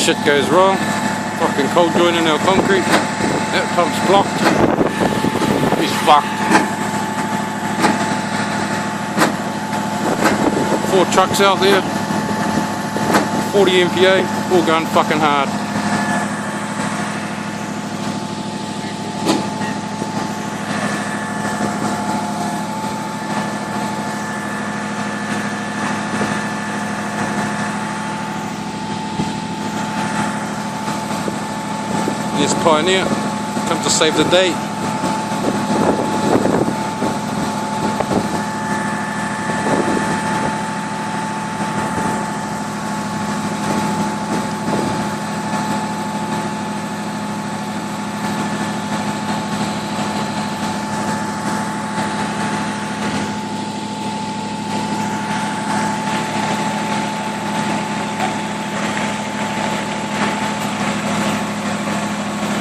shit goes wrong. Fucking cold joint in our concrete. That pump's blocked. He's fucked. 4 trucks out there. 40 MPA. All going fucking hard. There's Pioneer, come to save the day.